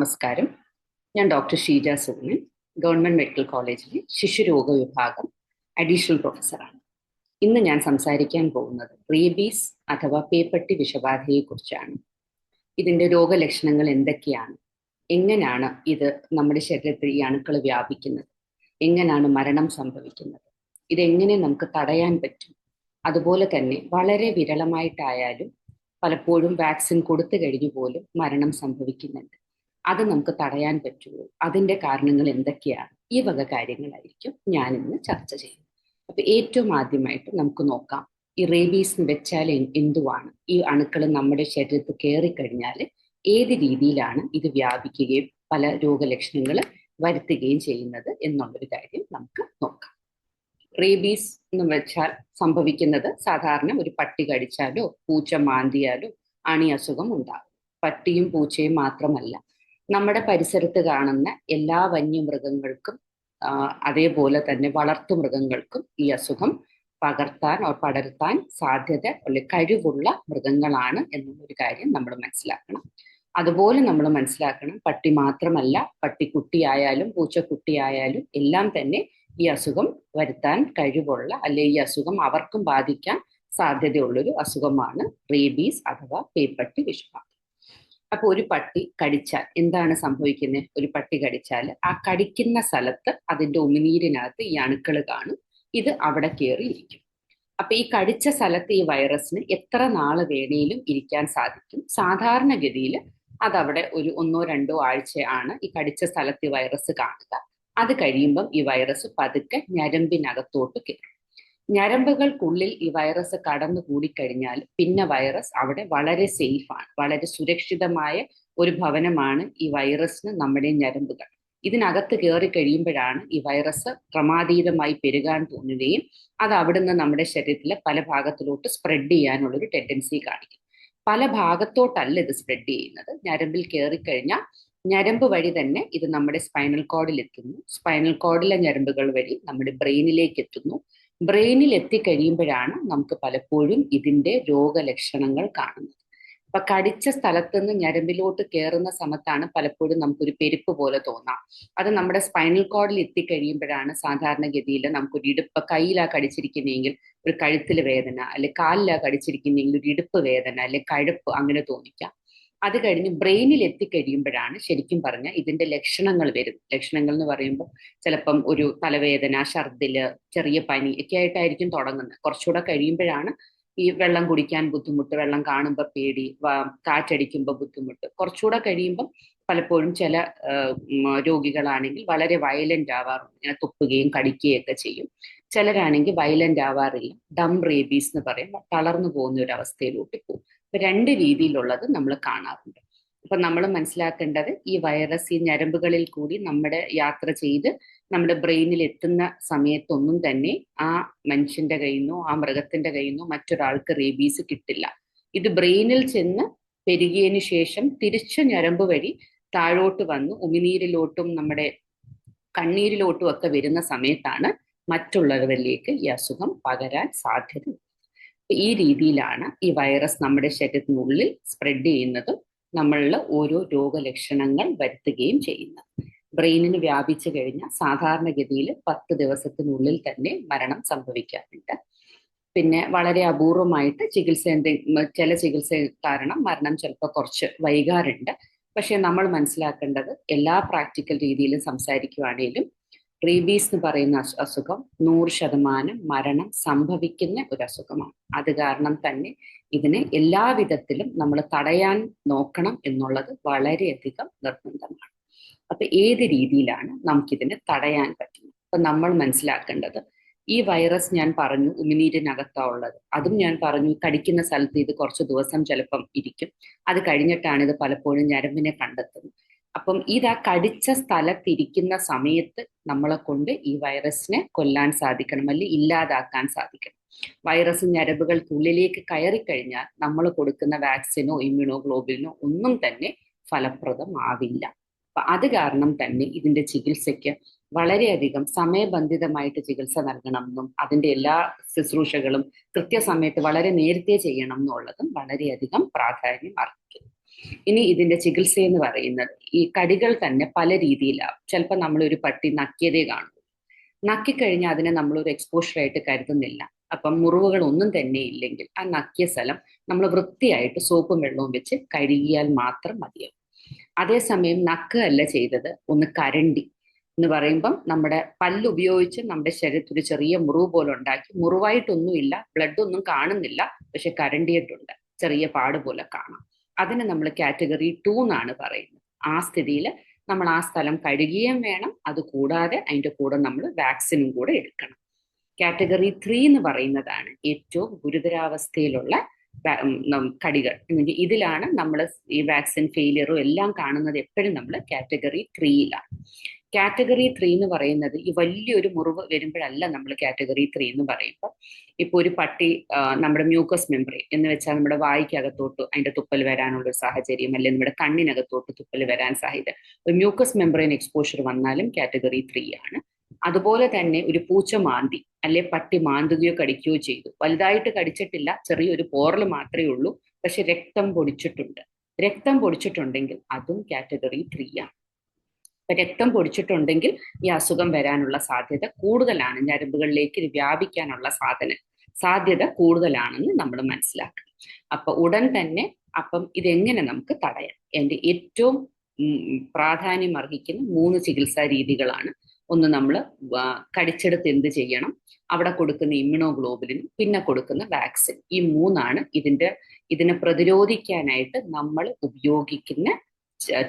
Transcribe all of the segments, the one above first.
നമസ്കാരം. ഞാൻ doctor Sheeja സുഗമൻ, government medical കോളേജിലെ ശിശുരോഗ വിഭാഗം അഡീഷണൽ പ്രൊഫസറാണ്. ഇന്ന് ഞാൻ സംസാരിക്കാൻ പോകുന്നത് റേബീസ് അഥവാ പേപ്പട്ടി വിഷബാധയെക്കുറിച്ചാണ്. ഇതിന്റെ രോഗലക്ഷണങ്ങൾ എന്തൊക്കെയാണ്, എങ്ങനെയാണ് ഇത് നമ്മുടെ ശരീരത്തിൽ ഈ അണുക്കൾ വ്യാപിക്കുന്നത്, എങ്ങനെയാണ് മരണം സംഭവിക്കുന്നത്, ഇതെങ്ങനെ നമുക്ക് തടയാൻ പറ്റും, അതുപോലെ തന്നെ വളരെ വിരളമായിട്ടായാലും പലപ്പോഴും വാക്സിൻ കൊടുത്തു കഴിഞ്ഞു പോലും മരണം സംഭവിക്കുന്നുണ്ട്. അത് നമുക്ക് തടയാൻ പറ്റുമോ, അതിന്റെ കാരണങ്ങൾ എന്തൊക്കെയാണ്, ഈ വക കാര്യങ്ങളായിരിക്കും ഞാൻ ഇന്ന് ചർച്ച ചെയ്യുന്നത്. അപ്പൊ ഏറ്റവും ആദ്യമായിട്ട് നമുക്ക് നോക്കാം, ഈ റേബീസ് എന്ന് വെച്ചാൽ എന്തുവാണ്, ഈ അണുക്കൾ നമ്മുടെ ശരീരത്തിൽ കയറിക്കഴിഞ്ഞാൽ ഏത് രീതിയിലാണ് ഇത് വ്യാപിക്കുകയും പല രോഗലക്ഷണങ്ങൾ വരുത്തുകയും ചെയ്യുന്നത് എന്നുള്ളൊരു കാര്യം നമുക്ക് നോക്കാം. റേബീസ് എന്ന് വെച്ചാൽ സംഭവിക്കുന്നത് സാധാരണ ഒരു പട്ടി കടിച്ചാലോ പൂച്ച മാന്തിയാലോ ആണ് ഈ അസുഖം ഉണ്ടാകും. പട്ടിയും പൂച്ചയും മാത്രമല്ല, നമ്മുടെ പരിസരത്ത് കാണുന്ന എല്ലാ വന്യമൃഗങ്ങൾക്കും അതേപോലെ തന്നെ വളർത്തു മൃഗങ്ങൾക്കും ഈ അസുഖം പടർത്താൻ സാധ്യത കഴിവുള്ള മൃഗങ്ങളാണ് എന്നുള്ളൊരു കാര്യം നമ്മൾ മനസ്സിലാക്കണം. അതുപോലെ നമ്മൾ മനസ്സിലാക്കണം, പട്ടി മാത്രമല്ല, പട്ടിക്കുട്ടിയായാലും പൂച്ചക്കുട്ടിയായാലും എല്ലാം തന്നെ ഈ അസുഖം വരുത്താൻ കഴിവുള്ള, അല്ലെ ഈ അസുഖം അവർക്കും ബാധിക്കാൻ സാധ്യതയുള്ളൊരു അസുഖമാണ് റേബീസ് അഥവാ പേപ്പട്ടി വിഷബാധ. അപ്പൊ ഒരു പട്ടി കടിച്ചാൽ എന്താണ് സംഭവിക്കുന്നത്? ഒരു പട്ടി കടിച്ചാൽ ആ കടിക്കുന്ന സ്ഥലത്ത് അതിന്റെ ഉമിനീരിനകത്ത് ഈ അണുക്കൾ കാണും. ഇത് അവിടെ കയറിയിരിക്കും. അപ്പൊ ഈ കടിച്ച സ്ഥലത്ത് ഈ വൈറസിന് എത്ര നാള് വേണേലും ഇരിക്കാൻ സാധിക്കും. സാധാരണഗതിയിൽ അതവിടെ ഒരു 1-2 ആഴ്ചയാണ് ഈ കടിച്ച സ്ഥലത്ത് ഈ വൈറസ് കാണുക. അത് കഴിയുമ്പം ഈ വൈറസ് പതുക്കെ ഞരമ്പിനകത്തോട്ട് കയറും. ഞരമ്പുകൾക്കുള്ളിൽ ഈ വൈറസ് കടന്നു കൂടിക്കഴിഞ്ഞാൽ പിന്നെ വൈറസ് അവിടെ വളരെ സേഫാണ്, വളരെ സുരക്ഷിതമായ ഒരു ഭവനമാണ് ഈ വൈറസിന് നമ്മുടെ ഞരമ്പുകൾ. ഇതിനകത്ത് കയറി കഴിയുമ്പോഴാണ് ഈ വൈറസ് ക്രമാതീതമായി പെരുകാൻ തോന്നുകയും അത് അവിടുന്ന് നമ്മുടെ ശരീരത്തിലെ പല ഭാഗത്തിലോട്ട് സ്പ്രെഡ് ചെയ്യാനുള്ളൊരു ടെൻഡൻസി കാണിക്കും. പല ഭാഗത്തോട്ടല്ല ഇത് സ്പ്രെഡ് ചെയ്യുന്നത്. ഞരമ്പിൽ കയറിക്കഴിഞ്ഞാൽ ഞരമ്പ് വഴി തന്നെ ഇത് നമ്മുടെ സ്പൈനൽ കോഡിൽ എത്തുന്നു. സ്പൈനൽ കോഡിലെ ഞരമ്പുകൾ വഴി നമ്മുടെ ബ്രെയിനിലേക്ക് എത്തുന്നു. ബ്രെയിനിൽ എത്തിക്കഴിയുമ്പോഴാണ് നമുക്ക് പലപ്പോഴും ഇതിന്റെ രോഗലക്ഷണങ്ങൾ കാണുന്നത്. അപ്പൊ കടിച്ച സ്ഥലത്ത് നിന്ന് ഞരമ്പിലോട്ട് കയറുന്ന സമയത്താണ് പലപ്പോഴും നമുക്കൊരു പെരുപ്പ് പോലെ തോന്നാം. അത് നമ്മുടെ സ്പൈനൽ കോഡിൽ എത്തിക്കഴിയുമ്പോഴാണ് സാധാരണഗതിയിൽ നമുക്കൊരു ഇടുപ്പ്, കയ്യിലാ കടിച്ചിരിക്കുന്നെങ്കിൽ ഒരു കഴുത്തിൽ വേദന, അല്ലെ കാലിലാ കടിച്ചിരിക്കുന്നെങ്കിൽ ഒരു ഇടുപ്പ് വേദന, അല്ലെ കഴുപ്പ് അങ്ങനെ തോന്നിക്കാം. അത് കഴിഞ്ഞ് ബ്രെയിനിൽ എത്തിക്കഴിയുമ്പോഴാണ് ശരിക്കും പറഞ്ഞാൽ ഇതിന്റെ ലക്ഷണങ്ങൾ വരും. ലക്ഷണങ്ങൾ എന്ന് പറയുമ്പോൾ ചിലപ്പം ഒരു തലവേദന, ഛർദില്, ചെറിയ പനി ഒക്കെ ആയിട്ടായിരിക്കും തുടങ്ങുന്നത്. കുറച്ചുകൂടെ കഴിയുമ്പോഴാണ് ഈ വെള്ളം കുടിക്കാൻ ബുദ്ധിമുട്ട്, വെള്ളം കാണുമ്പോൾ പേടി, കാറ്റടിക്കുമ്പോൾ ബുദ്ധിമുട്ട്. കുറച്ചുകൂടെ കഴിയുമ്പം പലപ്പോഴും ചില രോഗികളാണെങ്കിൽ വളരെ വയലന്റ് ആവാറുണ്ട്, ഇങ്ങനെ തുപ്പുകയും കടിക്കുകയും ഒക്കെ ചെയ്യും. ചിലരാണെങ്കിൽ വയലന്റ് ആവാറില്ല, ഡം റേബീസ് എന്ന് പറയുമ്പോൾ തളർന്നു പോകുന്ന ഒരു അവസ്ഥയിലോട്ട് പോകും. അപ്പൊ 2 രീതിയിലുള്ളത് നമ്മൾ കാണാറുണ്ട്. അപ്പൊ നമ്മൾ മനസ്സിലാക്കേണ്ടത്, ഈ വൈറസ് ഈ ഞരമ്പുകളിൽ കൂടി നമ്മുടെ യാത്ര ചെയ്ത് നമ്മുടെ ബ്രെയിനിൽ എത്തുന്ന സമയത്തൊന്നും തന്നെ ആ മനുഷ്യന്റെ കയ്യിൽ നിന്നോ ആ മൃഗത്തിന്റെ കയ്യിൽ നിന്നോ മറ്റൊരാൾക്ക് റേബീസ് കിട്ടില്ല. ഇത് ബ്രെയിനിൽ ചെന്ന് പെരുകിയതിനു ശേഷം തിരിച്ച് ഞരമ്പ് വഴി താഴോട്ട് വന്ന് ഉമിനീരിലോട്ടും നമ്മുടെ കണ്ണീരിലോട്ടും ഒക്കെ വരുന്ന സമയത്താണ് മറ്റുള്ളവരിലേക്ക് ഈ അസുഖം പകരാൻ സാധ്യത. ഈ രീതിയിലാണ് ഈ വൈറസ് നമ്മുടെ ശരീരത്തിനുള്ളിൽ സ്പ്രെഡ് ചെയ്യുന്നതും നമ്മളിൽ ഓരോ രോഗലക്ഷണങ്ങൾ വരുത്തുകയും ചെയ്യുന്നത്. ബ്രെയിനിന് വ്യാപിച്ചു കഴിഞ്ഞാൽ സാധാരണഗതിയിൽ 10 ദിവസത്തിനുള്ളിൽ തന്നെ മരണം സംഭവിക്കാറുണ്ട്. പിന്നെ വളരെ അപൂർവമായിട്ട് ചില ചികിത്സ കാരണം മരണം ചിലപ്പോൾ കുറച്ച് വൈകാറുണ്ട്. പക്ഷെ നമ്മൾ മനസ്സിലാക്കേണ്ടത്, എല്ലാ പ്രാക്ടിക്കൽ രീതിയിലും സംസാരിക്കുകയാണെങ്കിലും റേബീസ് എന്ന് പറയുന്ന അസുഖം 100% മരണം സംഭവിക്കുന്ന ഒരു അസുഖമാണ്. അത് കാരണം തന്നെ ഇതിനെ എല്ലാവിധത്തിലും നമ്മൾ തടയാൻ നോക്കണം എന്നുള്ളത് വളരെയധികം നിർബന്ധമാണ്. അപ്പൊ ഏത് രീതിയിലാണ് നമുക്കിതിനെ തടയാൻ പറ്റുന്നത്? അപ്പൊ നമ്മൾ മനസ്സിലാക്കേണ്ടത്, ഈ വൈറസ് ഞാൻ പറഞ്ഞു ഉമിനീരിനകത്താ ഉള്ളത്. അതും ഞാൻ പറഞ്ഞു കടിക്കുന്ന സ്ഥലത്ത് ഇത് കുറച്ച് ദിവസം ചിലപ്പം ഇരിക്കും. അത് കഴിഞ്ഞിട്ടാണ് ഇത് പലപ്പോഴും ഞരമ്പിനെ കണ്ടെത്തുന്നത്. അപ്പം ഇത് ആ കടിച്ച സ്ഥലത്തിരിക്കുന്ന സമയത്ത് നമ്മളെ കൊണ്ട് ഈ വൈറസിനെ കൊല്ലാൻ സാധിക്കണം, അല്ലെങ്കിൽ ഇല്ലാതാക്കാൻ സാധിക്കണം. വൈറസ് ഞരമ്പുകൾക്കുള്ളിലേക്ക് കയറിക്കഴിഞ്ഞാൽ നമ്മൾ കൊടുക്കുന്ന വാക്സിനോ ഇമ്മ്യൂണോ ഗ്ലോബുലിനോ ഒന്നും തന്നെ ഫലപ്രദമാവില്ല. അപ്പൊ അത് കാരണം തന്നെ ഇതിന്റെ ചികിത്സയ്ക്ക് വളരെയധികം സമയബന്ധിതമായിട്ട് ചികിത്സ നൽകണം എന്നും അതിന്റെ എല്ലാ ശുശ്രൂഷകളും കൃത്യസമയത്ത് വളരെ നേരത്തെ ചെയ്യണം എന്നുള്ളതും വളരെയധികം പ്രാധാന്യം അർഹിക്കുന്നു. ഇനി ഇതിന്റെ ചികിത്സ എന്ന് പറയുന്നത് ഈ കടികൾ തന്നെ പല രീതിയിലാവും. ചിലപ്പോൾ നമ്മളൊരു പട്ടി നക്കിയതേ കാണും, നക്കിക്കഴിഞ്ഞാൽ അതിനെ നമ്മളൊരു എക്സ്പോഷറായിട്ട് കരുതുന്നില്ല. അപ്പം മുറിവുകൾ ഒന്നും തന്നെ ഇല്ലെങ്കിൽ ആ നക്കിയ സ്ഥലം നമ്മൾ വൃത്തിയായിട്ട് സോപ്പും വെള്ളവും വെച്ച് കഴുകിയാൽ മാത്രം മതിയാവും. അതേസമയം നക്കുകയല്ല ചെയ്തത്, ഒന്ന് കരണ്ടി എന്ന് പറയുമ്പം നമ്മുടെ പല്ല് ഉപയോഗിച്ച് നമ്മുടെ ശരീരത്തിൽ ഒരു ചെറിയ മുറിവ് പോലെ ഉണ്ടാക്കി, മുറിവായിട്ടൊന്നുമില്ല, ബ്ലഡ് ഒന്നും കാണുന്നില്ല, പക്ഷെ കരണ്ടിയിട്ടുണ്ട്, ചെറിയ പാട് പോലെ കാണാം. അതിന് നമ്മൾ കാറ്റഗറി 2 എന്നാണ് പറയുന്നത്. ആ സ്ഥിതിയിൽ നമ്മൾ ആ സ്ഥലം കഴുകുകയും വേണം, അത് കൂടാതെ അതിൻ്റെ കൂടെ നമ്മൾ വാക്സിനും കൂടെ എടുക്കണം. കാറ്റഗറി 3 എന്ന് പറയുന്നതാണ് ഏറ്റവും ഗുരുതരാവസ്ഥയിലുള്ള കടികൾ. ഇതിലാണ് നമ്മൾ ഈ വാക്സിൻ ഫെയിലിയറും എല്ലാം കാണുന്നത്. എപ്പോഴും നമ്മൾ കാറ്റഗറി 3യിലാണ്. കാറ്റഗറി 3 എന്ന് പറയുന്നത് ഈ വലിയൊരു മുറിവ് വരുമ്പോഴല്ല നമ്മൾ കാറ്റഗറി 3 എന്ന് പറയുമ്പോൾ. ഇപ്പൊ ഒരു പട്ടി നമ്മുടെ മ്യൂക്കസ് മെമ്പറി എന്ന് വെച്ചാൽ നമ്മുടെ വായിക്കകത്തോട്ട് അതിന്റെ തുപ്പൽ വരാനുള്ള ഒരു സാഹചര്യം, അല്ലെങ്കിൽ നമ്മുടെ കണ്ണിനകത്തോട്ട് തുപ്പൽ വരാൻ സാധ്യത, ഒരു മ്യൂക്കസ് മെമ്പറൈൻ എക്സ്പോഷർ വന്നാലും കാറ്റഗറി 3 ആണ്. അതുപോലെ തന്നെ ഒരു പൂച്ച മാന്തി അല്ലെ പട്ടി മാന്തുകയോ കടിക്കുകയോ ചെയ്തു, വലുതായിട്ട് കടിച്ചിട്ടില്ല, ചെറിയൊരു പോറൽ മാത്രമേ ഉള്ളൂ, പക്ഷെ രക്തം പൊടിച്ചിട്ടുണ്ട്. രക്തം പൊടിച്ചിട്ടുണ്ടെങ്കിൽ അതും കാറ്റഗറി 3 ആണ്. രക്തം പൊടിച്ചിട്ടുണ്ടെങ്കിൽ ഈ അസുഖം വരാനുള്ള സാധ്യത കൂടുതലാണ്, ഞരമ്പുകളിലേക്ക് ഇത് വ്യാപിക്കാനുള്ള സാധ്യത കൂടുതലാണെന്ന് നമ്മൾ മനസ്സിലാക്കണം. അപ്പൊ ഉടൻ തന്നെ അപ്പം ഇതെങ്ങനെ നമുക്ക് തടയാം? എൻ്റെ ഏറ്റവും പ്രാധാന്യം അർഹിക്കുന്ന 3 ചികിത്സാ രീതികളാണ്. ഒന്ന്, നമ്മൾ കടിച്ചെടുത്ത് എന്ത് ചെയ്യണം, അവിടെ കൊടുക്കുന്ന ഇമ്മ്യൂണോഗ്ലോബുലിനും പിന്നെ കൊടുക്കുന്ന വാക്സിൻ, ഈ 3ആണ് ഇതിനെ പ്രതിരോധിക്കാനായിട്ട് നമ്മൾ ഉപയോഗിക്കുന്ന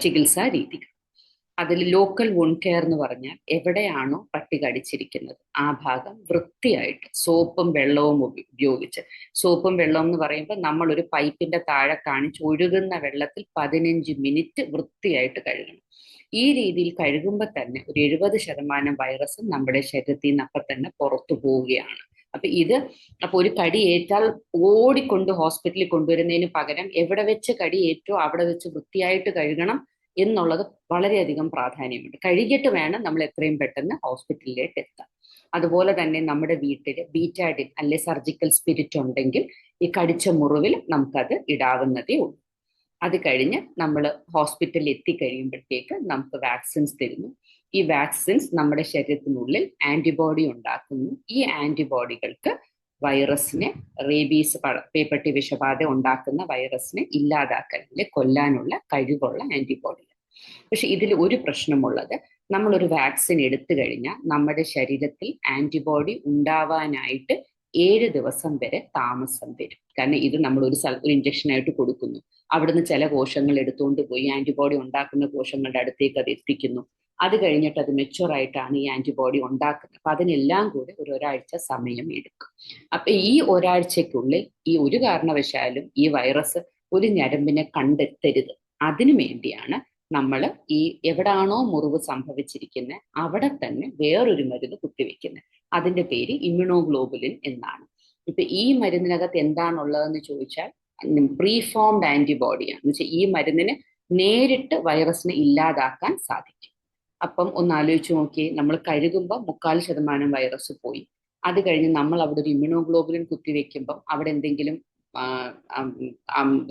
ചികിത്സാ രീതികൾ. അതിൽ ലോക്കൽ വൂണ്ട് കെയർ എന്ന് പറഞ്ഞാൽ എവിടെയാണോ പട്ടി കടിച്ചിരിക്കുന്നത് ആ ഭാഗം വൃത്തിയായിട്ട് സോപ്പും വെള്ളവും ഉപയോഗിച്ച്, സോപ്പും വെള്ളവും എന്ന് പറയുമ്പോൾ നമ്മൾ ഒരു പൈപ്പിന്റെ താഴെ കാണിച്ച് ഒഴുകുന്ന വെള്ളത്തിൽ 15 മിനിറ്റ് വൃത്തിയായിട്ട് കഴുകണം. ഈ രീതിയിൽ കഴുകുമ്പോൾ തന്നെ ഒരു 70% വൈറസും നമ്മുടെ ശരീരത്തിൽ നിന്ന് അപ്പം തന്നെ പുറത്തു പോവുകയാണ്. അപ്പൊ ഒരു കടി ഏറ്റാൽ ഓടിക്കൊണ്ട് ഹോസ്പിറ്റലിൽ കൊണ്ടുവരുന്നതിന് പകരം എവിടെ വെച്ച് കടി ഏറ്റോ അവിടെ വെച്ച് വൃത്തിയായിട്ട് കഴുകണം എന്നുള്ളത് വളരെയധികം പ്രാധാന്യമുണ്ട്. കഴുകിയിട്ട് വേണം നമ്മൾ എത്രയും പെട്ടെന്ന് ഹോസ്പിറ്റലിലേക്ക് എത്താൻ. അതുപോലെ തന്നെ നമ്മുടെ വീട്ടിൽ ബീറ്റാഡിൻ അല്ലെ സർജിക്കൽ സ്പിരിറ്റ് ഉണ്ടെങ്കിൽ ഈ കടിച്ച മുറിവിൽ നമുക്കത് ഇടാവുന്നതേ ഉള്ളൂ. അത് കഴിഞ്ഞ് നമ്മൾ ഹോസ്പിറ്റലിൽ എത്തിക്കഴിയുമ്പോഴത്തേക്ക് നമുക്ക് വാക്സിൻസ് തരുന്നു. ഈ വാക്സിൻസ് നമ്മുടെ ശരീരത്തിനുള്ളിൽ ആന്റിബോഡി ഉണ്ടാക്കുന്നു. ഈ ആന്റിബോഡികൾക്ക് വൈറസിനെ, റേബീസ് പേപ്പട്ടി വിഷബാധ ഉണ്ടാക്കുന്ന വൈറസിനെ ഇല്ലാതാക്കാൻ അല്ലെ കൊല്ലാനുള്ള കഴിവുള്ള ആന്റിബോഡികൾ. പക്ഷെ ഇതിൽ ഒരു പ്രശ്നമുള്ളത്, നമ്മളൊരു വാക്സിൻ എടുത്തു കഴിഞ്ഞാൽ നമ്മുടെ ശരീരത്തിൽ ആന്റിബോഡി ഉണ്ടാവാനായിട്ട് 7 ദിവസം വരെ താമസം വരും. കാരണം ഇത് നമ്മൾ ഒരു ഇഞ്ചക്ഷനായിട്ട് കൊടുക്കുന്നു, അവിടുന്ന് ചില കോശങ്ങൾ എടുത്തുകൊണ്ട് പോയി ആന്റിബോഡി ഉണ്ടാക്കുന്ന കോശങ്ങളുടെ അടുത്തേക്ക് അത് എത്തിക്കുന്നു. അത് കഴിഞ്ഞിട്ട് അത് മെച്ചുവറായിട്ടാണ് ഈ ആന്റിബോഡി ഉണ്ടാക്കുന്നത്. അപ്പൊ അതിനെല്ലാം കൂടെ ഒരാഴ്ച സമയം എടുക്കും. അപ്പൊ ഈ ഒരാഴ്ചക്കുള്ളിൽ ഈ ഒരു കാരണവശാലും ഈ വൈറസ് ഒരു ഞരമ്പിനെ കണ്ടെത്തരുത്. അതിനു വേണ്ടിയാണ് നമ്മൾ ഈ എവിടാണോ മുറിവ് സംഭവിച്ചിരിക്കുന്നത് അവിടെ തന്നെ വേറൊരു മരുന്ന് കുത്തിവെക്കുന്നത്. അതിന്റെ പേര് ഇമ്മ്യൂണോഗ്ലോബുലിൻ എന്നാണ്. ഇപ്പൊ ഈ മരുന്നിനകത്ത് എന്താണുള്ളതെന്ന് ചോദിച്ചാൽ പ്രീഫോംഡ് ആന്റിബോഡിയാണ്. എന്ന് വെച്ചാൽ ഈ മരുന്നിന് നേരിട്ട് വൈറസിനെ ഇല്ലാതാക്കാൻ സാധിക്കും. അപ്പം ഒന്ന് ആലോചിച്ച് നോക്കി, നമ്മൾ കഴുകുമ്പോൾ 3/4% വൈറസ് പോയി. അത് കഴിഞ്ഞ് നമ്മൾ അവിടെ ഒരു ഇമ്മ്യൂണോഗ്ലോബുലിൻ കുത്തിവെക്കുമ്പം അവിടെ എന്തെങ്കിലും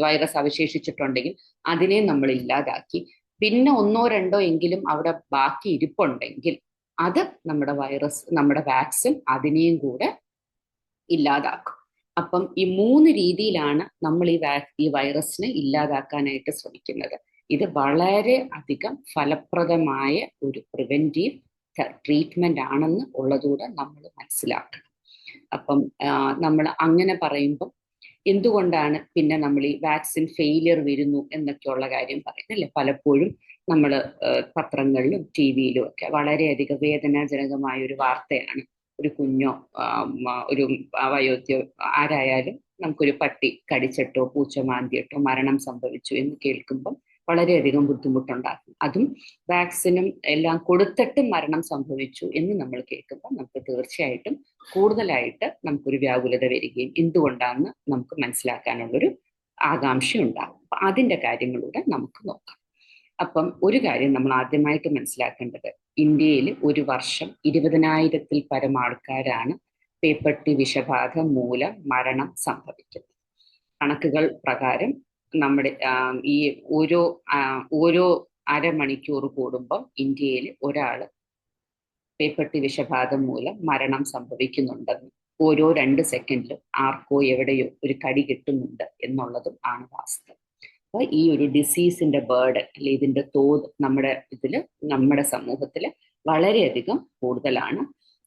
വൈറസ് അവശേഷിച്ചിട്ടുണ്ടെങ്കിൽ അതിനെ നമ്മൾ ഇല്ലാതാക്കി. പിന്നെ 1-2 എങ്കിലും അവിടെ ബാക്കി ഇരിപ്പുണ്ടെങ്കിൽ അത് നമ്മുടെ വാക്സിൻ അതിനെയും കൂടെ ഇല്ലാതാക്കും. അപ്പം ഈ 3 രീതിയിലാണ് നമ്മൾ ഈ വൈറസിനെ ഇല്ലാതാക്കാനായിട്ട് ശ്രമിക്കുന്നത്. ഇത് വളരെ അധികം ഫലപ്രദമായ ഒരു പ്രിവെന്റീവ് ട്രീറ്റ്മെന്റ് ആണെന്ന് ഉള്ളതുകൂടെ നമ്മൾ മനസ്സിലാക്കണം. അപ്പം നമ്മൾ അങ്ങനെ പറയുമ്പം എന്തുകൊണ്ടാണ് പിന്നെ നമ്മൾ ഈ വാക്സിൻ ഫെയിലിയർ വരുന്നു എന്നൊക്കെയുള്ള കാര്യം പറയുന്നത് അല്ലേ? പലപ്പോഴും നമ്മൾ പത്രങ്ങളിലും TV-യിലും ഒക്കെ വളരെയധികം വേദനാജനകമായ ഒരു വാർത്തയാണ്. ഒരു കുഞ്ഞോ ഒരു വയോധ്യോ ആരായാലും നമുക്കൊരു പട്ടി കടിച്ചിട്ടോ പൂച്ച മാന്തിയിട്ടോ മരണം സംഭവിച്ചു എന്ന് കേൾക്കുമ്പം വളരെയധികം ബുദ്ധിമുട്ടുണ്ടാക്കും. അതും വാക്സിനും എല്ലാം കൊടുത്തിട്ട് മരണം സംഭവിച്ചു എന്ന് നമ്മൾ കേൾക്കുമ്പോൾ നമുക്ക് തീർച്ചയായിട്ടും കൂടുതലായിട്ട് നമുക്കൊരു വ്യാകുലത വരികയും എന്തുകൊണ്ടാണെന്ന് നമുക്ക് മനസ്സിലാക്കാനുള്ളൊരു ആകാംക്ഷ ഉണ്ടാകും. അപ്പൊ അതിന്റെ കാര്യങ്ങളിലൂടെ നമുക്ക് നോക്കാം. അപ്പം ഒരു കാര്യം നമ്മൾ ആദ്യമായിട്ട് മനസ്സിലാക്കേണ്ടത്, ഇന്ത്യയിൽ ഒരു വർഷം 20,000-ൽ പരം ആൾക്കാരാണ് പേപ്പട്ടി വിഷബാധ മൂലം മരണം സംഭവിക്കുന്നത്. കണക്കുകൾ പ്രകാരം നമ്മുടെ ഈ ഓരോ അരമണിക്കൂർ കൂടുമ്പം ഇന്ത്യയിൽ ഒരാൾ പേപ്പട്ടി വിഷബാധ മൂലം മരണം സംഭവിക്കുന്നുണ്ടെന്ന്, ഓരോ 2 സെക്കൻഡിലും ആർക്കോ എവിടെയോ ഒരു കടി കിട്ടുന്നുണ്ട് എന്നുള്ളതും ആണ് വാസ്തവം. അപ്പൊ ഈ ഒരു ഡിസീസിന്റെ ബേർഡൻ അല്ലെ ഇതിന്റെ തോത് നമ്മുടെ സമൂഹത്തിൽ വളരെയധികം കൂടുതലാണ്.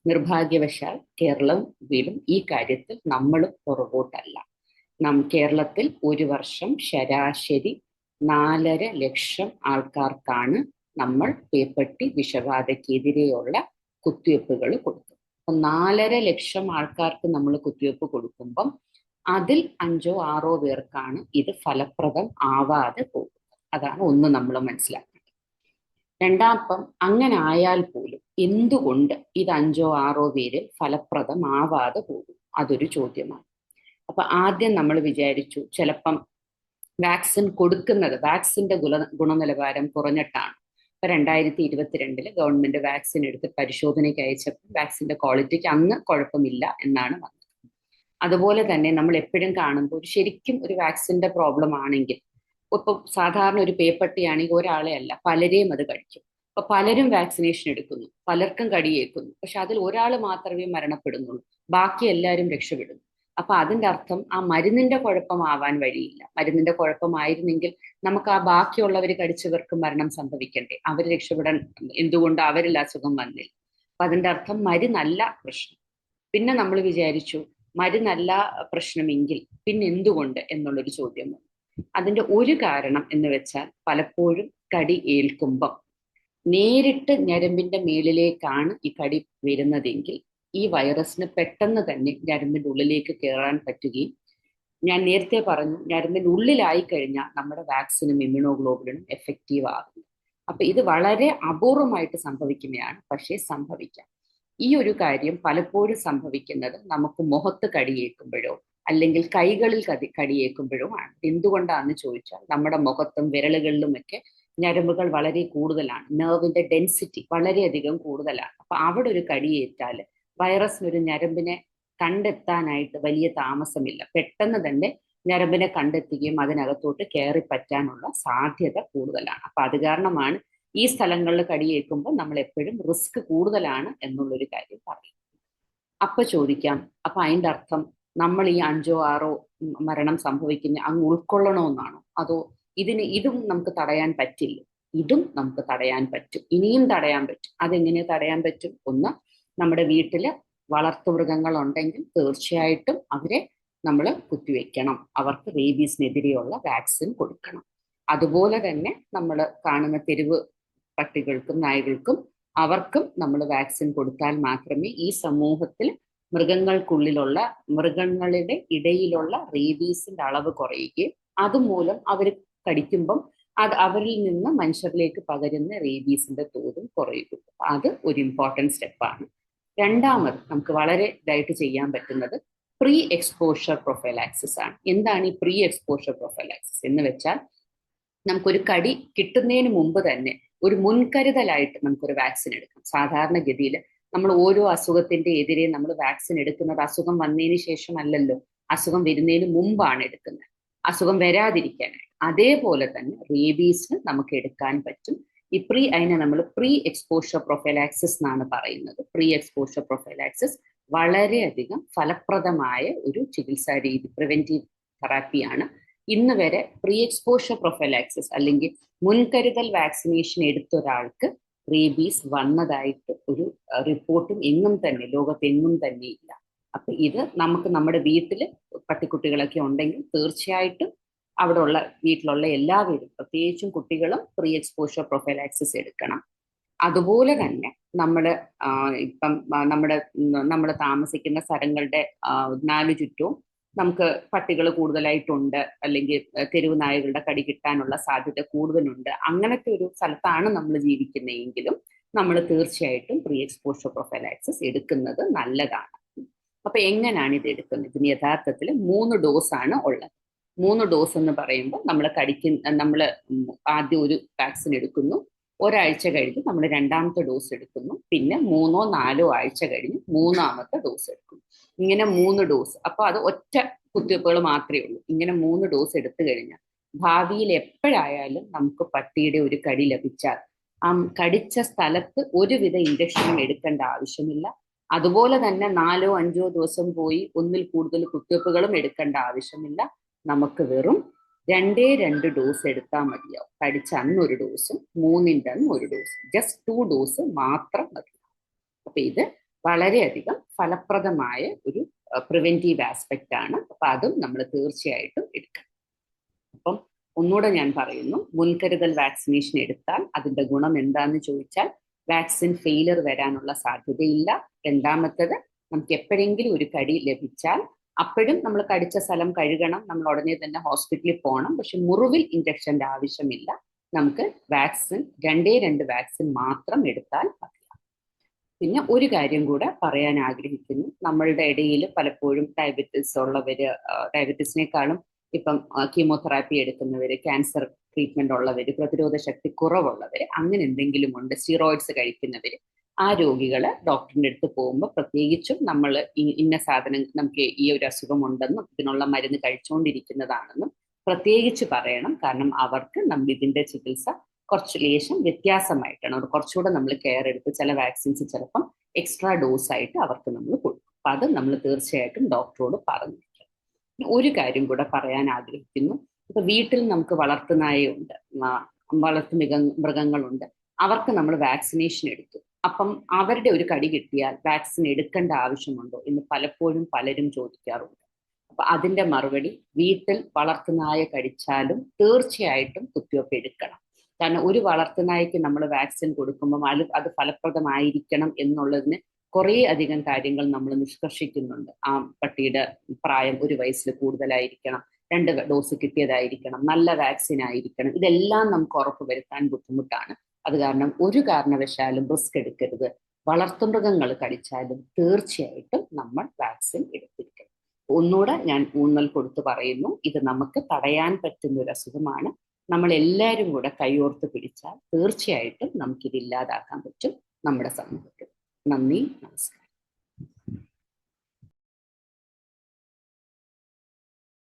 നിർഭാഗ്യവശാൽ കേരളത്തിലും ഈ കാര്യത്തിൽ നമ്മളും പുറകോട്ടല്ല. കേരളത്തിൽ ഒരു വർഷം ശരാശരി 4.5 ലക്ഷം ആൾക്കാർക്കാണ് നമ്മൾ പേപ്പട്ടി വിഷബാധയ്ക്കെതിരെയുള്ള കുത്തിവയ്പ്പുകൾ കൊടുക്കും. അപ്പൊ 4.5 ലക്ഷം ആൾക്കാർക്ക് നമ്മൾ കുത്തിവയ്പ്പ് കൊടുക്കുമ്പം അതിൽ 5-6 പേർക്കാണ് ഇത് ഫലപ്രദം ആവാതെ പോകുന്നത്. അതാണ് ഒന്ന് നമ്മൾ മനസ്സിലാക്കേണ്ടത്. രണ്ടാമപ്പം അങ്ങനെ ആയാൽ പോലും എന്തുകൊണ്ട് ഇത് 5-6 പേരിൽ ഫലപ്രദം ആവാതെ പോകും, അതൊരു ചോദ്യമാണ്. അപ്പൊ ആദ്യം നമ്മൾ വിചാരിച്ചു ചിലപ്പം വാക്സിന്റെ ഗുണനിലവാരം കുറഞ്ഞിട്ടാണ്. ഇപ്പൊ 2022 ഗവൺമെന്റ് വാക്സിൻ എടുത്ത് പരിശോധനയ്ക്ക് അയച്ചപ്പോൾ വാക്സിന്റെ ക്വാളിറ്റിക്ക് അന്ന് കുഴപ്പമില്ല എന്നാണ് വന്നത്. അതുപോലെ തന്നെ നമ്മൾ എപ്പോഴും കാണുമ്പോൾ ശരിക്കും ഒരു വാക്സിന്റെ പ്രോബ്ലം ആണെങ്കിൽ, ഇപ്പൊ സാധാരണ ഒരു പേപ്പട്ടിയാണെങ്കിൽ ഒരാളെ അല്ല പലരെയും അത് കടിക്കും. അപ്പൊ പലരും വാക്സിനേഷൻ എടുക്കുന്നു, പലർക്കും കടിയേക്കുന്നു, പക്ഷെ അതിൽ ഒരാൾ മാത്രമേ മരണപ്പെടുന്നുള്ളൂ, ബാക്കി എല്ലാവരും രക്ഷപ്പെടുന്നു. അപ്പൊ അതിന്റെ അർത്ഥം ആ മരുന്നിന്റെ കുഴപ്പമാവാൻ വഴിയില്ല. മരുന്നിന്റെ കുഴപ്പമായിരുന്നെങ്കിൽ നമുക്ക് ആ ബാക്കിയുള്ളവർ കടിച്ചവർക്ക് മരണം സംഭവിക്കണ്ടേ, അവർ രക്ഷപ്പെടാൻ എന്തുകൊണ്ട് അവരിൽ അസുഖം വന്നില്ല? അപ്പൊ അതിന്റെ അർത്ഥം മരുന്നല്ല പ്രശ്നം. പിന്നെ നമ്മൾ വിചാരിച്ചു മരുന്നല്ല പ്രശ്നമെങ്കിൽ പിന്നെ എന്തുകൊണ്ട് എന്നുള്ളൊരു ചോദ്യം വന്നു. അതിന്റെ ഒരു കാരണം എന്ന് വെച്ചാൽ പലപ്പോഴും കടി ഏൽക്കുമ്പം നേരിട്ട് ഞരമ്പിന്റെ മേളിലേക്കാണ് ഈ കടി വരുന്നതെങ്കിൽ ഈ വൈറസിന് പെട്ടെന്ന് തന്നെ ഞരമ്പിന്റെ ഉള്ളിലേക്ക് കയറാൻ പറ്റുകയും, ഞാൻ നേരത്തെ പറഞ്ഞു ഞരമ്പിന്റെ ഉള്ളിലായി കഴിഞ്ഞാൽ നമ്മുടെ വാക്സിനും ഇമ്മ്യൂണോഗ്ലോബുലിനും എഫക്റ്റീവ് ആകുന്നു. അപ്പൊ ഇത് വളരെ അപൂർവമായിട്ട് സംഭവിക്കുന്നതാണ്, പക്ഷേ സംഭവിക്കാം. ഈ ഒരു കാര്യം പലപ്പോഴും സംഭവിക്കുന്നത് നമുക്ക് മുഖത്ത് കടിയേൽക്കുമ്പോഴോ അല്ലെങ്കിൽ കൈകളിൽ കടിയേൽക്കുമ്പോഴോ ആണ്. എന്തുകൊണ്ടാണെന്ന് ചോദിച്ചാൽ നമ്മുടെ മുഖത്തും വിരലുകളിലുമൊക്കെ ഞരമ്പുകൾ വളരെ കൂടുതലാണ്, നെർവിന്റെ ഡെൻസിറ്റി വളരെയധികം കൂടുതലാണ്. അപ്പൊ അവിടെ ഒരു കടിയേറ്റാൽ വൈറസിനൊരു ഞരമ്പിനെ കണ്ടെത്താനായിട്ട് വലിയ താമസമില്ല, പെട്ടെന്ന് തന്നെ ഞരമ്പിനെ കണ്ടെത്തുകയും അതിനകത്തോട്ട് കയറി പറ്റാനുള്ള സാധ്യത കൂടുതലാണ്. അപ്പൊ അത് കാരണമാണ് ഈ സ്ഥലങ്ങളിൽ കടിയേൽക്കുമ്പോൾ നമ്മൾ എപ്പോഴും റിസ്ക് കൂടുതലാണ് എന്നുള്ളൊരു കാര്യം പറയും. അപ്പൊ ചോദിക്കാം, അപ്പൊ അതിന്റെ അർത്ഥം നമ്മൾ ഈ 5-6 മരണം സംഭവിക്കുന്ന അങ്ങ് ഉൾക്കൊള്ളണമെന്നാണോ? അതോ ഇതും നമുക്ക് തടയാൻ പറ്റില്ല? ഇതും നമുക്ക് തടയാൻ പറ്റും, ഇനിയും തടയാൻ പറ്റും. അതെങ്ങനെ തടയാൻ പറ്റും? ഒന്ന്, നമ്മുടെ വീട്ടില് വളർത്തുമൃഗങ്ങൾ ഉണ്ടെങ്കിൽ തീർച്ചയായിട്ടും അവരെ നമ്മൾ കുത്തിവെക്കണം, അവർക്ക് റേബീസിനെതിരെയുള്ള വാക്സിൻ കൊടുക്കണം. അതുപോലെ തന്നെ നമ്മൾ കാണുന്ന തെരുവ് പട്ടികൾക്കും നായകൾക്കും അവർക്കും നമ്മൾ വാക്സിൻ കൊടുത്താൽ മാത്രമേ ഈ സമൂഹത്തിൽ മൃഗങ്ങളുടെ ഇടയിലുള്ള റേബീസിന്റെ അളവ് കുറയുകയും അതുമൂലം അവർ കടിക്കുമ്പം അത് അവരിൽ നിന്ന് മനുഷ്യരിലേക്ക് പകരുന്ന റേബീസിന്റെ തോതും കുറയുകയും. അത് ഒരു ഇമ്പോർട്ടൻറ്റ് സ്റ്റെപ്പാണ്. രണ്ടാമത് നമുക്ക് വളരെ ഇതായിട്ട് ചെയ്യാൻ പറ്റുന്നത് പ്രീ എക്സ്പോഷർ പ്രൊഫൈലാക്സിസ് ആണ്. എന്താണ് ഈ പ്രീ എക്സ്പോഷർ പ്രൊഫൈലാക്സിസ് എന്ന് വെച്ചാൽ, നമുക്കൊരു കടി കിട്ടുന്നതിന് മുമ്പ് തന്നെ ഒരു മുൻകരുതലായിട്ട് നമുക്കൊരു വാക്സിൻ എടുക്കാം. സാധാരണഗതിയിൽ നമ്മൾ ഓരോ അസുഖത്തിന്റെ എതിരെ നമ്മൾ വാക്സിൻ എടുക്കുന്നത് അസുഖം വന്നതിന് ശേഷം അല്ലല്ലോ, അസുഖം വരുന്നതിന് മുമ്പാണ് എടുക്കുന്നത്, അസുഖം വരാതിരിക്കാനായിട്ട്. അതേപോലെ തന്നെ റേബീസിന് നമുക്ക് എടുക്കാൻ പറ്റും. അതിനെ നമ്മൾ പ്രീ എക്സ്പോഷർ പ്രൊഫൈലാക്സിസ് എന്നാണ് പറയുന്നത്. പ്രീ എക്സ്പോഷർ പ്രൊഫൈലാക്സിസ് വളരെയധികം ഫലപ്രദമായ ഒരു ചികിത്സാ രീതി, പ്രിവെന്റീവ് തെറാപ്പിയാണ്. ഇന്ന് വരെ പ്രീ എക്സ്പോഷർ പ്രൊഫൈലാക്സിസ് അല്ലെങ്കിൽ മുൻകരുതൽ വാക്സിനേഷൻ എടുത്ത ഒരാൾക്ക് റേബീസ് വന്നതായിട്ട് ഒരു റിപ്പോർട്ടും ലോകത്തെങ്ങും തന്നെ ഇല്ല. അപ്പൊ ഇത് നമുക്ക് നമ്മുടെ വീട്ടില് പട്ടിക്കുട്ടികളൊക്കെ ഉണ്ടെങ്കിൽ തീർച്ചയായിട്ടും വീട്ടിലുള്ള എല്ലാവരും, പ്രത്യേകിച്ചും കുട്ടികളും പ്രീ എക്സ്പോഷർ പ്രൊഫൈലാക്സിസ് എടുക്കണം. അതുപോലെ തന്നെ നമ്മൾ താമസിക്കുന്ന സ്ഥലങ്ങളുടെ 4 ചുറ്റവും നമുക്ക് പട്ടികൾ കൂടുതലായിട്ടുണ്ട്, അല്ലെങ്കിൽ തെരുവ് നായകളുടെ കടി കിട്ടാനുള്ള സാധ്യത കൂടുതലുണ്ട്. അങ്ങനത്തെ ഒരു സ്ഥലത്താണ് നമ്മൾ ജീവിക്കുന്നതെങ്കിലും നമ്മൾ തീർച്ചയായിട്ടും പ്രീ എക്സ്പോഷർ പ്രൊഫൈലാക്സിസ് എടുക്കുന്നത് നല്ലതാണ്. അപ്പൊ എങ്ങനെയാണ് ഇത് എടുക്കുന്നത്? ഇതിന് യഥാർത്ഥത്തിൽ 3 ഡോസാണ് ഉള്ളത്. 3 ഡോസ് എന്ന് പറയുമ്പോൾ നമ്മൾ ആദ്യം ഒരു വാക്സിൻ എടുക്കുന്നു, ഒരാഴ്ച കഴിഞ്ഞ് നമ്മൾ രണ്ടാമത്തെ ഡോസ് എടുക്കുന്നു, പിന്നെ 3-4 ആഴ്ച കഴിഞ്ഞ് മൂന്നാമത്തെ ഡോസ് എടുക്കുന്നു. ഇങ്ങനെ 3 ഡോസ്. അപ്പൊ അത് ഒറ്റ കുത്തിവയ്പ്പുകൾ മാത്രമേ ഉള്ളൂ. ഇങ്ങനെ 3 ഡോസ് എടുത്തു കഴിഞ്ഞാൽ ഭാവിയിൽ എപ്പോഴായാലും നമുക്ക് പട്ടിയുടെ ഒരു കടി ലഭിച്ചാൽ ആ കടിച്ച സ്ഥലത്ത് ഒരുവിധ ഇഞ്ചക്ഷനും എടുക്കേണ്ട ആവശ്യമില്ല. അതുപോലെ തന്നെ 4-5 ദിവസം പോയി ഒന്നിൽ കൂടുതൽ കുത്തിവെപ്പുകളും എടുക്കേണ്ട ആവശ്യമില്ല. നമുക്ക് വെറും 2 ഡോസ് എടുത്താൽ മതിയാവും. കടിച്ച അന്ന് ഒരു ഡോസും 3ന്റെ അന്ന് ഒരു ഡോസും, ജസ്റ്റ് 2 ഡോസ് മാത്രം മതി. അപ്പൊ ഇത് വളരെയധികം ഫലപ്രദമായ ഒരു പ്രിവെന്റീവ് ആസ്പെക്റ്റ് ആണ്. അപ്പൊ അതും നമ്മൾ തീർച്ചയായിട്ടും എടുക്കണം. അപ്പം ഒന്നുകൂടെ ഞാൻ പറയുന്നു, മുൻകരുതൽ വാക്സിനേഷൻ എടുത്താൽ അതിന്റെ ഗുണം എന്താന്ന് ചോദിച്ചാൽ വാക്സിൻ ഫെയിലർ വരാനുള്ള സാധ്യതയില്ല. രണ്ടാമത്തത്, നമുക്ക് എപ്പോഴെങ്കിലും ഒരു കടി ലഭിച്ചാൽ അപ്പോഴും നമ്മൾ കടിച്ച സ്ഥലം കഴുകണം, നമ്മൾ ഉടനെ തന്നെ ഹോസ്പിറ്റലിൽ പോകണം. പക്ഷെ മുറിവിൽ ഇഞ്ചക്ഷന്റെ ആവശ്യമില്ല. നമുക്ക് വാക്സിൻ 2 വാക്സിൻ മാത്രം എടുത്താൽ മതി. പിന്നെ ഒരു കാര്യം കൂടെ പറയാൻ ആഗ്രഹിക്കുന്നു. നമ്മളുടെ ഇടയിൽ പലപ്പോഴും ഡയബറ്റിസ് ഉള്ളവര്, ഡയബറ്റിസിനേക്കാളും ഇപ്പം കീമോതെറാപ്പി എടുക്കുന്നവര്, ക്യാൻസർ ട്രീറ്റ്മെന്റ് ഉള്ളവര്, പ്രതിരോധ ശക്തി കുറവുള്ളവര്, അങ്ങനെ എന്തെങ്കിലും ഉണ്ട്, സ്റ്റിറോയിഡ്സ് കഴിക്കുന്നവര്, ആ രോഗികള് ഡോക്ടറിന്റെ അടുത്ത് പോകുമ്പോൾ പ്രത്യേകിച്ചും നമ്മൾ ഇന്ന സാധനം, നമുക്ക് ഈ ഒരു അസുഖം ഉണ്ടെന്നും ഇതിനുള്ള മരുന്ന് കഴിച്ചുകൊണ്ടിരിക്കുന്നതാണെന്നും പ്രത്യേകിച്ച് പറയണം. കാരണം അവർക്ക് നമ്മൾ ഇതിന്റെ ചികിത്സ കുറച്ച് ലേശം വ്യത്യാസമായിട്ടാണ്, അവർ കുറച്ചുകൂടെ നമ്മൾ കെയർ എടുത്ത് ചില വാക്സിൻസ് ചിലപ്പം എക്സ്ട്രാ ഡോസ് ആയിട്ട് അവർക്ക് നമ്മൾ കൊടുക്കും. അപ്പൊ അത് നമ്മൾ തീർച്ചയായിട്ടും ഡോക്ടറോട് പറഞ്ഞിരിക്കണം. ഒരു കാര്യം കൂടെ പറയാൻ ആഗ്രഹിക്കുന്നു. ഇപ്പൊ വീട്ടിൽ നമുക്ക് വളർത്തുനായുണ്ട്, വളർത്തു മൃഗങ്ങളുണ്ട്, അവർക്ക് നമ്മൾ വാക്സിനേഷൻ എടുത്തു. അപ്പം അവരുടെ ഒരു കടി കിട്ടിയാൽ വാക്സിൻ എടുക്കേണ്ട ആവശ്യമുണ്ടോ എന്ന് പലപ്പോഴും പലരും ചോദിക്കാറുണ്ട്. അപ്പൊ അതിന്റെ മറുപടി, വീട്ടിൽ വളർത്തുനായ കടിച്ചാലും തീർച്ചയായിട്ടും കുത്തിവെപ്പ് എടുക്കണം. കാരണം ഒരു വളർത്തുനായ്ക്ക് നമ്മൾ വാക്സിൻ കൊടുക്കുമ്പോൾ അത് ഫലപ്രദമായിരിക്കണം എന്നുള്ളതിന് കുറേ അധികം കാര്യങ്ങൾ നമ്മൾ നിഷ്കർഷിക്കുന്നുണ്ട്. ആ പട്ടിയുടെ പ്രായം 1 വയസ്സിൽ കൂടുതലായിരിക്കണം, 2 ഡോസ് കിട്ടിയതായിരിക്കണം, നല്ല വാക്സിൻ ആയിരിക്കണം. ഇതെല്ലാം നമുക്ക് ഉറപ്പുവരുത്താൻ ബുദ്ധിമുട്ടാണ്. അത് കാരണം ഒരു കാരണവശാലും റിസ്ക് എടുക്കരുത്. വളർത്തുമൃഗങ്ങൾ കടിച്ചാലും തീർച്ചയായിട്ടും നമ്മൾ വാക്സിൻ എടുത്തിരിക്കണം. ഒന്നുകൂടെ ഞാൻ ഊന്നൽ കൊടുത്ത് പറയുന്നു, ഇത് നമുക്ക് തടയാൻ പറ്റുന്ന ഒരു അസുഖമാണ്. നമ്മൾ എല്ലാവരും കൂടെ കൈയോർത്ത് പിടിച്ചാൽ തീർച്ചയായിട്ടും നമുക്കിത് ഇല്ലാതാക്കാൻ പറ്റും നമ്മുടെ സമൂഹത്തിൽ. നന്ദി, നമസ്കാരം.